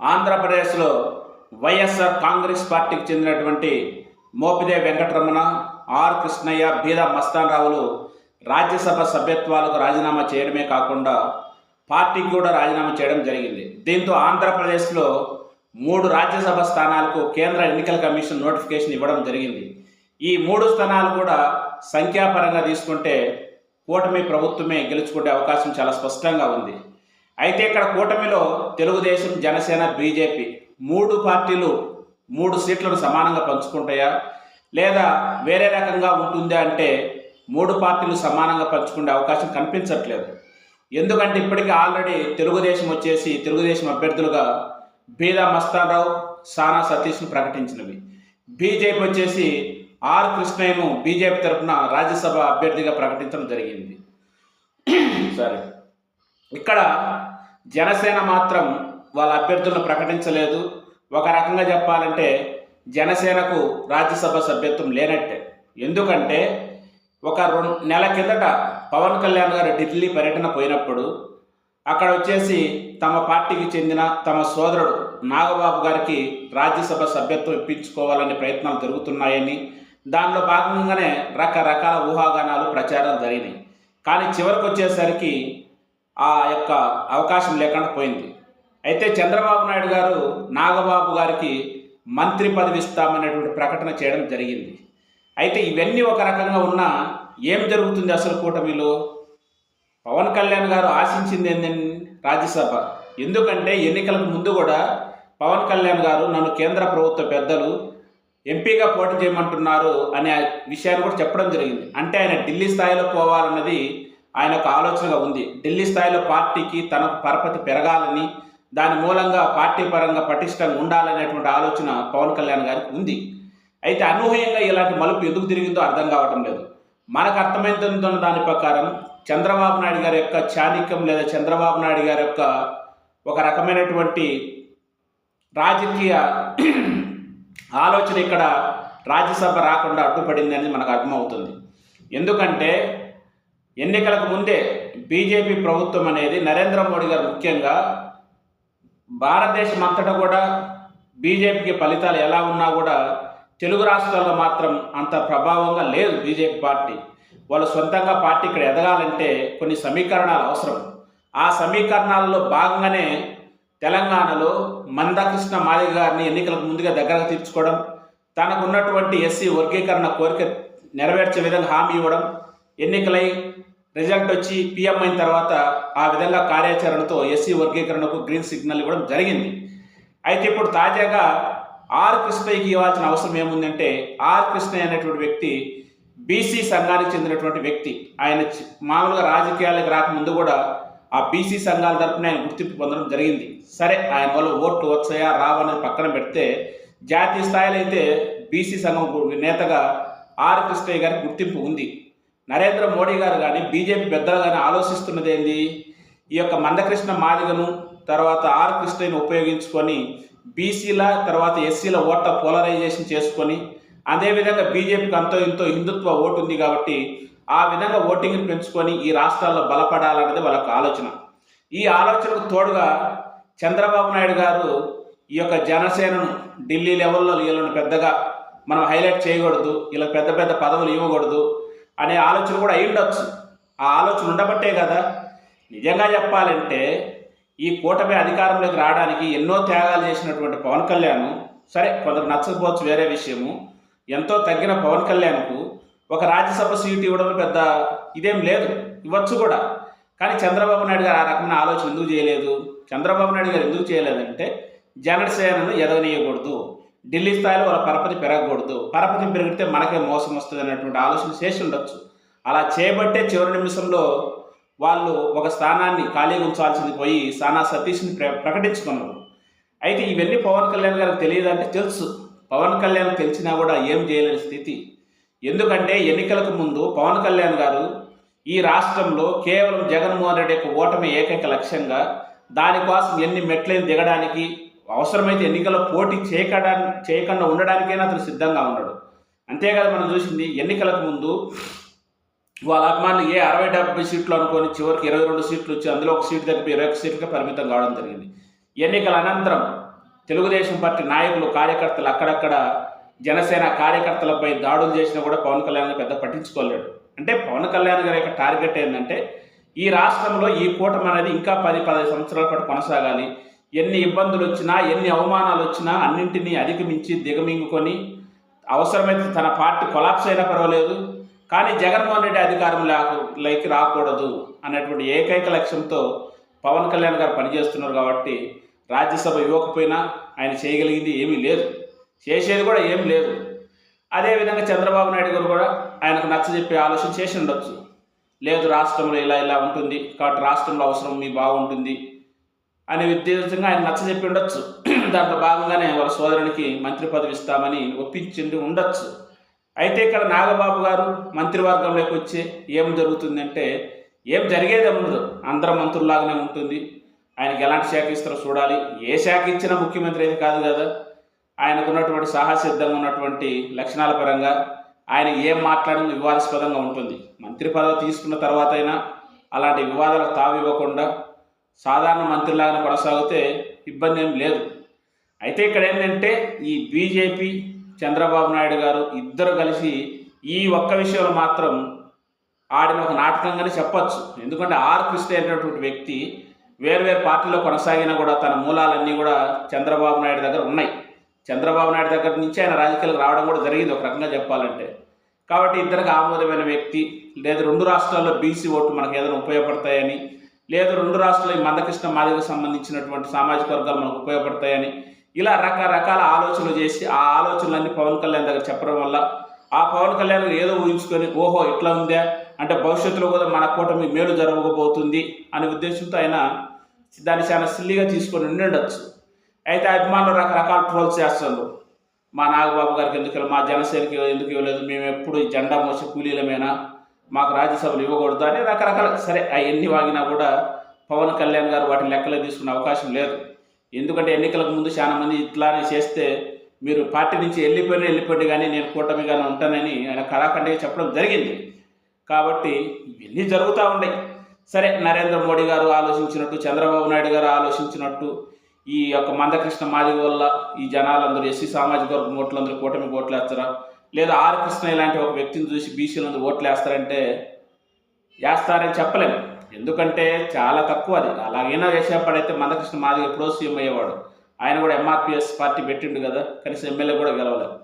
ఆంధ్రప్రదేశ్లో వైఎస్ఆర్ కాంగ్రెస్ పార్టీకి చెందినటువంటి మోపిదేవి వెంకటరమణ, ఆర్ కృష్ణయ్య, బీదా మస్తాన్ రావులు రాజ్యసభ సభ్యత్వాలకు రాజీనామా చేయడమే కాకుండా పార్టీకి కూడా రాజీనామా చేయడం జరిగింది. దీంతో ఆంధ్రప్రదేశ్లో 3 రాజ్యసభ స్థానాలకు కేంద్ర ఎన్నికల కమిషన్ నోటిఫికేషన్ ఇవ్వడం జరిగింది. ఈ 3 స్థానాలు కూడా సంఖ్యాపరంగా తీసుకుంటే కూటమి ప్రభుత్వమే గెలుచుకునే అవకాశం చాలా స్పష్టంగా ఉంది. అయితే ఇక్కడ కూటమిలో తెలుగుదేశం, జనసేన, బీజేపీ 3 పార్టీలు 3 సీట్లను సమానంగా పంచుకుంటాయా లేదా వేరే రకంగా ఉంటుందా అంటే 3 పార్టీలు సమానంగా పంచుకునే అవకాశం కనిపించట్లేదు. ఎందుకంటే ఇప్పటికీ ఆల్రెడీ తెలుగుదేశం అభ్యర్థులుగా బీదా మస్తాన్ రావు, సానా సతీష్ను ప్రకటించినవి. బీజేపీ వచ్చేసి ఆర్ కృష్ణయ్యను బీజేపీ తరఫున రాజ్యసభ అభ్యర్థిగా ప్రకటించడం జరిగింది. సరే, ఇక్కడ జనసేన మాత్రం వాళ్ళ అభ్యర్థులను ప్రకటించలేదు. ఒక రకంగా చెప్పాలంటే జనసేనకు రాజ్యసభ సభ్యత్వం లేనట్టే. ఎందుకంటే ఒక 2 నెలల కిందట పవన్ కళ్యాణ్ గారు ఢిల్లీ పర్యటన పోయినప్పుడు అక్కడ వచ్చేసి తమ పార్టీకి చెందిన తమ సోదరుడు నాగబాబు గారికి రాజ్యసభ సభ్యత్వం ఇప్పించుకోవాలనే ప్రయత్నాలు జరుగుతున్నాయని, దానిలో భాగంగానే రకరకాల ఊహాగానాలు ప్రచారాలు జరిగినాయి. కానీ చివరికి వచ్చేసరికి ఆ యొక్క అవకాశం లేకుండా పోయింది. అయితే చంద్రబాబు నాయుడు గారు నాగబాబు గారికి మంత్రి పదవి ఇస్తామనేటువంటి ప్రకటన చేయడం జరిగింది. అయితే ఇవన్నీ ఒక రకంగా ఉన్నా ఏం జరుగుతుంది అసలు కూటమిలో? పవన్ కళ్యాణ్ గారు ఆశించింది ఏంటండి? రాజ్యసభ. ఎందుకంటే ఎన్నికలకు ముందు కూడా పవన్ కళ్యాణ్ గారు నన్ను కేంద్ర ప్రభుత్వ పెద్దలు ఎంపీగా పోటీ చేయమంటున్నారు అనే విషయాన్ని కూడా చెప్పడం జరిగింది. అంటే ఆయన ఢిల్లీ స్థాయిలో పోవాలన్నది ఆయన ఒక ఆలోచనగా ఉంది. ఢిల్లీ స్థాయిలో పార్టీకి తనకు పరపతి పెరగాలని, దాని మూలంగా పార్టీ పరంగా పటిష్టంగా ఉండాలనేటువంటి ఆలోచన పవన్ కళ్యాణ్ గారికి ఉంది. అయితే అనూహ్యంగా ఇలాంటి మలుపు ఎందుకు తిరిగిందో అర్థం కావటం లేదు. మనకు అర్థమైతున్న దాని ప్రకారం చంద్రబాబు నాయుడు గారి యొక్క చాణిక్యం లేదా చంద్రబాబు నాయుడు గారి యొక్క ఒక రకమైనటువంటి రాజకీయ ఆలోచన ఇక్కడ రాజ్యసభ రాకుండా అడ్డుపడింది అని మనకు అర్థమవుతుంది. ఎందుకంటే ఎన్నికలకు ముందే బీజేపీ ప్రభుత్వం అనేది నరేంద్ర మోడీ గారు ముఖ్యంగా భారతదేశం అంతటా కూడా బీజేపీకి ఫలితాలు ఎలా ఉన్నా కూడా తెలుగు రాష్ట్రాల్లో మాత్రం అంత ప్రభావంగా లేదు బీజేపీ పార్టీ. వాళ్ళు సొంతంగా పార్టీ ఇక్కడ ఎదగాలంటే కొన్ని సమీకరణాలు అవసరం. ఆ సమీకరణాల్లో భాగంగానే తెలంగాణలో మందకృష్ణ మాదిగ గారిని ఎన్నికలకు ముందుగా దగ్గరకు తీర్చుకోవడం, తనకు ఉన్నటువంటి ఎస్సీ వర్గీకరణ కోరిక నెరవేర్చే విధంగా హామీ ఇవ్వడం, ఎన్నికలై రిజల్ట్ వచ్చి పీఎం అయిన తర్వాత ఆ విధంగా కార్యాచరణతో ఎస్సీ వర్గీకరణకు గ్రీన్ సిగ్నల్ ఇవ్వడం జరిగింది. అయితే ఇప్పుడు తాజాగా ఆర్ కృష్ణయ్యకి ఇవ్వాల్సిన అవసరం ఏముందంటే, ఆర్ కృష్ణయ్య అనేటువంటి వ్యక్తి బీసీ సంఘానికి చెందినటువంటి వ్యక్తి. ఆయన మామూలుగా రాజకీయాలకు రాకముందు కూడా ఆ బీసీ సంఘాల తరపున ఆయన గుర్తింపు పొందడం జరిగింది. సరే, ఆయన వల్ల ఓట్లు వచ్చాయా రావనేది పక్కన పెడితే జాతీయ స్థాయిలో అయితే బీసీ సంఘం నేతగా ఆర్ కృష్ణయ్య గారికి గుర్తింపు ఉంది. నరేంద్ర మోడీ గారు కానీ బీజేపీ పెద్దలు కానీ ఆలోచిస్తున్నది ఏంది? ఈ యొక్క మందకృష్ణ మాదిగను తర్వాత ఆర్ కృష్ణయ్యను ఉపయోగించుకొని బీసీల తర్వాత ఎస్సీల ఓట్ల పోలరైజేషన్ చేసుకొని, అదేవిధంగా బీజేపీకి అంతో ఇంతో హిందుత్వ ఓటు ఉంది కాబట్టి ఆ విధంగా ఓటింగ్ని పెంచుకొని ఈ రాష్ట్రాల్లో బలపడాలన్నది వాళ్ళకి ఆలోచన. ఈ ఆలోచనకు తోడుగా చంద్రబాబు నాయుడు గారు ఈ యొక్క జనసేనను ఢిల్లీ లెవెల్లో వీళ్ళని పెద్దగా మనం హైలైట్ చేయకూడదు, వీళ్ళకి పెద్ద పెద్ద పదవులు ఇవ్వకూడదు అనే ఆలోచన కూడా అయి ఉండొచ్చు. ఆ ఆలోచన ఉండబట్టే కదా నిజంగా చెప్పాలంటే ఈ కూటమి అధికారంలోకి రావడానికి ఎన్నో త్యాగాలు చేసినటువంటి పవన్ కళ్యాణ్, సరే కొందరు నచ్చకపోవచ్చు వేరే విషయము, ఎంతో తగ్గిన పవన్ కళ్యాణ్కు ఒక రాజ్యసభ సీటు ఇవ్వడం పెద్ద ఇదేం లేదు, ఇవ్వచ్చు కూడా. కానీ చంద్రబాబు నాయుడు గారు ఆ రకమైన ఆలోచన ఎందుకు చేయలేదు? చంద్రబాబు నాయుడు గారు ఎందుకు చేయలేదంటే జనసేనను ఎదగనీయకూడదు, ఢిల్లీ స్థాయిలో వాళ్ళ పరపతి పెరగకూడదు, పరపతి పెరిగితే మనకే మోసం వస్తుంది అన్నటువంటి ఆలోచన చేసి ఉండొచ్చు. అలా చేయబట్టే చివరి నిమిషంలో వాళ్ళు ఒక స్థానాన్ని ఖాళీగా ఉంచాల్సింది పోయి సానా సతీష్ని ప్రకటించుకున్నారు. అయితే ఇవన్నీ పవన్ కళ్యాణ్ గారికి తెలియదంటే తెలుసు. పవన్ కళ్యాణ్ తెలిసినా కూడా ఏం చేయలేని స్థితి. ఎందుకంటే ఎన్నికలకు ముందు పవన్ కళ్యాణ్ గారు ఈ రాష్ట్రంలో కేవలం జగన్మోహన్ రెడ్డి యొక్క ఓటమి ఏకైక లక్ష్యంగా, దానికోసం ఎన్ని మెట్లైన దిగడానికి అవసరమైతే ఎన్నికల్లో పోటీ చేయకుండా ఉండడానికైనా అతను సిద్ధంగా ఉన్నాడు. అంతేకాదు మనం చూసింది ఎన్నికలకు ముందు వాళ్ళ అభిమానులు 60-70 సీట్లు అనుకొని చివరికి 22 సీట్లు వచ్చి అందులో ఒక సీటు దగ్గర 21 సీట్లుగా పరిమితం కావడం జరిగింది. ఎన్నికల అనంతరం తెలుగుదేశం పార్టీ నాయకులు కార్యకర్తలు అక్కడక్కడ జనసేన కార్యకర్తలపై దాడులు చేసినా కూడా పవన్ కళ్యాణ్ పెద్ద పట్టించుకోలేడు. అంటే పవన్ కళ్యాణ్ గారి యొక్క టార్గెట్ ఏంటంటే ఈ రాష్ట్రంలో ఈ కూటమి అనేది ఇంకా 10-15 సంవత్సరాల పాటు కొనసాగాలి. ఎన్ని ఇబ్బందులు వచ్చినా, ఎన్ని అవమానాలు వచ్చినా అన్నింటినీ అధిగమించి దిగమింగుకొని అవసరమైతే తన పార్టీ కొలాప్స్ అయినా పర్వాలేదు, కానీ జగన్మోహన్ రెడ్డి అధికారంలోకి రాకూడదు అనేటువంటి ఏకైక లక్ష్యంతో పవన్ కళ్యాణ్ గారు పనిచేస్తున్నారు. కాబట్టి రాజ్యసభ ఇవ్వకపోయినా ఆయన చేయగలిగింది ఏమీ లేదు, చేసేది కూడా ఏం లేదు. అదేవిధంగా చంద్రబాబు నాయుడు గారు కూడా ఆయనకు నచ్చజెప్పే ఆలోచన చేసి ఉండొచ్చు. లేదు, రాష్ట్రంలో ఇలా ఉంటుంది కాబట్టి రాష్ట్రంలో అవసరం మీ బాగుంటుంది అనే ఉద్దేశంగా ఆయన నచ్చజెప్పి ఉండొచ్చు. దాంట్లో భాగంగానే వాళ్ళ సోదరునికి మంత్రి పదవి ఇస్తామని ఒప్పించింది ఉండొచ్చు. అయితే ఇక్కడ నాగబాబు గారు మంత్రివర్గంలోకి వచ్చి ఏం జరుగుతుందంటే ఏం జరిగేది ఉండదు, అందరం మంత్రుల్లాగానే ఉంటుంది. ఆయనకి ఎలాంటి శాఖ ఇస్తారో చూడాలి. ఏ శాఖ ఇచ్చినా ముఖ్యమంత్రి అయితే కాదు కదా. ఆయనకున్నటువంటి సాహసిద్ధంగా ఉన్నటువంటి లక్షణాల పరంగా ఆయన ఏం మాట్లాడిన వివాదాస్పదంగా ఉంటుంది. మంత్రి పదవి తీసుకున్న తర్వాత అయినా అలాంటి వివాదాలకు తావివ్వకుండా సాధారణ మంత్రిలాగా కొనసాగితే ఇబ్బంది ఏం లేదు. అయితే ఇక్కడ ఏంటంటే ఈ బీజేపీ చంద్రబాబు నాయుడు గారు ఇద్దరు కలిసి ఈ ఒక్క విషయంలో మాత్రం ఆడిన ఒక నాటకంగానే చెప్పచ్చు. ఎందుకంటే ఆర్ కృష్ణ అనేటువంటి వ్యక్తి వేర్వేరు పార్టీలో కొనసాగినా కూడా తన మూలాలన్నీ కూడా చంద్రబాబు నాయుడు దగ్గర ఉన్నాయి. చంద్రబాబు నాయుడు దగ్గర నుంచి ఆయన రాజకీయాలకు రావడం కూడా జరిగింది ఒక రకంగా చెప్పాలంటే. కాబట్టి ఇద్దరికి ఆమోదమైన వ్యక్తి, లేదు 2 రాష్ట్రాల్లో బీసీ ఓట్లు మనకు ఏదైనా ఉపయోగపడతాయని, లేదు 2 రాష్ట్రాల్లో ఈ మందకృష్ణ మాదిగకు సంబంధించినటువంటి సామాజిక వర్గాలు మనకు ఉపయోగపడతాయని, ఇలా రకరకాల ఆలోచనలు చేసి ఆ ఆలోచనలన్నీ పవన్ కళ్యాణ్ దగ్గర చెప్పడం వల్ల ఆ పవన్ కళ్యాణ్ ఏదో ఊహించుకొని ఓహో ఇట్లా ఉందా అంటే భవిష్యత్తులో కూడా మన కూటమి మేలు జరగబోతుంది అనే ఉద్దేశంతో ఆయన దాన్ని చాలా సిల్లిగా తీసుకొని ఉండొచ్చు. అయితే అభిమానులు రకరకాల ట్రోల్స్ చేస్తారు. మా నాగబాబు గారికి ఎందుకు, మా జనసేనకి ఎందుకు ఇవ్వలేదు, మేము ఎప్పుడు ఈ జెండా మోసే కూలీలమేనా, మాకు రాజ్యసభలు ఇవ్వకూడదు అని రకరకాల. సరే, అవన్నీ వాగినా కూడా పవన్ కళ్యాణ్ గారు వాటిని లెక్కలో తీసుకునే అవకాశం లేదు. ఎందుకంటే ఎన్నికలకు ముందు చాలా మంది ఇట్లానే చేస్తే మీరు పార్టీ నుంచి వెళ్ళిపోండి కానీ నేను కూటమిగానే ఉంటానని ఆయన కళాఖండిగా చెప్పడం జరిగింది. కాబట్టి ఇవన్నీ జరుగుతూ ఉన్నాయి. సరే, నరేంద్ర మోడీ గారు ఆలోచించినట్టు, చంద్రబాబు నాయుడు గారు ఆలోచించినట్టు ఈ యొక్క మందకృష్ణ మాదిగ వల్ల ఈ జనాలందరూ ఎస్సీ సామాజిక వర్గం ఓట్లందరూ కూటమి ఓట్లు వేస్తారా, లేదా ఆర్ కృష్ణ ఇలాంటి ఒక వ్యక్తిని చూసి బీసీలందరూ ఓట్లు వేస్తారంటే వేస్తారని చెప్పలేము. ఎందుకంటే చాలా తక్కువ అది. అలాగైనా వేసేవాడైతే మందకృష్ణ మాదిగ ఎప్పుడో సీఎం అయ్యేవాడు. ఆయన కూడా ఎంఆర్పిఎస్ పార్టీ పెట్టిండు కదా, కనీసం ఎమ్మెల్యే కూడా గెలవలేదు.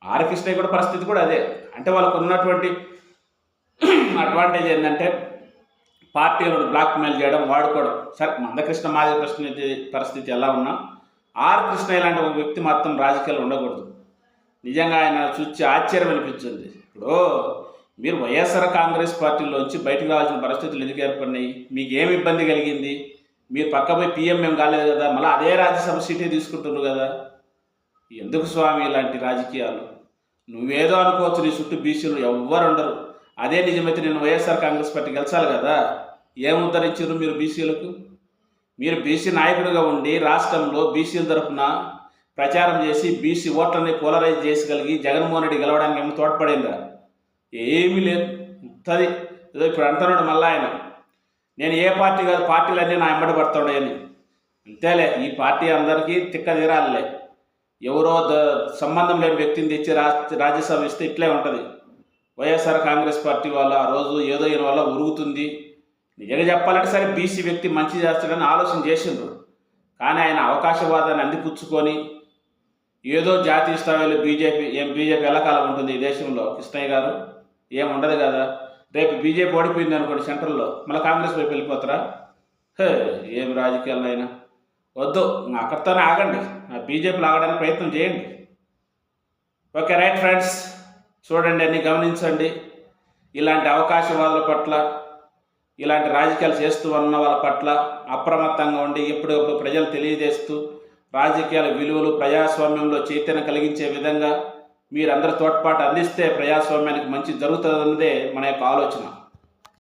ఆర్ కృష్ణ కూడా పరిస్థితి కూడా అదే. అంటే వాళ్ళకు ఉన్నటువంటి అడ్వాంటేజ్ ఏంటంటే పార్టీలను బ్లాక్మెయిల్ చేయడం, వాడుకోవడం. సరే, మందకృష్ణ మాదిగ పరిస్థితి ఎలా ఉన్నా ఆర్ కృష్ణ ఇలాంటి ఒక వ్యక్తి మాత్రం రాజకీయాలు ఉండకూడదు. నిజంగా ఆయన చూసి ఆశ్చర్యం అనిపించింది. ఇప్పుడు మీరు వైఎస్ఆర్ కాంగ్రెస్ పార్టీలోంచి బయటకు రావాల్సిన పరిస్థితులు ఎందుకు ఏర్పడినాయి, మీకు ఏమి ఇబ్బంది కలిగింది, మీరు పక్క పోయి పీఎం ఏం కాలేదు కదా, మళ్ళీ అదే రాజ్యసభ సీటే తీసుకుంటున్నారు కదా, ఎందుకు స్వామి ఇలాంటి రాజకీయాలు? నువ్వేదో అనుకోవచ్చు, నీ చుట్టూ బీసీలు ఎవ్వరు ఉండరు. అదే నిజమైతే నేను వైఎస్ఆర్ కాంగ్రెస్ పార్టీ గెలిచాలి కదా. ఏం ఉద్ధరించారు మీరు బీసీలకు? మీరు బీసీ నాయకుడిగా ఉండి రాష్ట్రంలో బీసీల తరఫున ప్రచారం చేసి బీసీ ఓట్లని పోలరైజ్ చేసగలిగి జగన్మోహన్ రెడ్డి గెలవడానికి ఏమో తోడ్పడిందా? ఏమీ లేదు. అది ఏదో ఇప్పుడు అంటున్నాడు మళ్ళీ ఆయన, నేను ఏ పార్టీ కాదు, పార్టీలన్నీ నా ఎంబడి పడుతున్నాయని. అంతేలే, ఈ పార్టీ అందరికీ తిక్క తీరాలే. ఎవరో సంబంధం లేని వ్యక్తిని తెచ్చి రాజ్యసభ ఇస్తే ఇట్లే ఉంటుంది. వైఎస్ఆర్ కాంగ్రెస్ పార్టీ వల్ల ఆ రోజు ఏదో ఈయన వల్ల ఉరుగుతుంది. నిజంగా చెప్పాలంటే సరే, బీసీ వ్యక్తి మంచి చేస్తాడని ఆలోచన చేసిండ్రు. కానీ ఆయన అవకాశవాదాన్ని అందిపుచ్చుకొని ఏదో జాతీయ స్థాయిలో బీజేపీ ఎల్లకాలం ఉంటుంది ఈ దేశంలో. కృష్ణయ్య గారు ఏం ఉండదు కదా. రేపు బీజేపీ ఓడిపోయింది అనుకోండి సెంట్రల్లో, మళ్ళీ కాంగ్రెస్ వైపు వెళ్ళిపోతారా? ఏం రాజకీయాల్లో అయినా వద్దు, అక్కడితోనే ఆగండి. బీజేపీలో ఆగడానికి ప్రయత్నం చేయండి. ఓకే, రైట్ ఫ్రెండ్స్, చూడండి, అన్నీ గమనించండి. ఇలాంటి అవకాశవాదుల పట్ల, ఇలాంటి రాజకీయాలు చేస్తూ ఉన్న వాళ్ళ పట్ల అప్రమత్తంగా ఉండి ఎప్పుడెప్పుడు ప్రజలు తెలియజేస్తూ రాజకీయాల విలువలు, ప్రజాస్వామ్యంలో చైతన్యం కలిగించే విధంగా మీరందరూ తోడ్పాటు అందిస్తే ప్రజాస్వామ్యానికి మంచి జరుగుతుందన్నదే మన యొక్క ఆలోచన.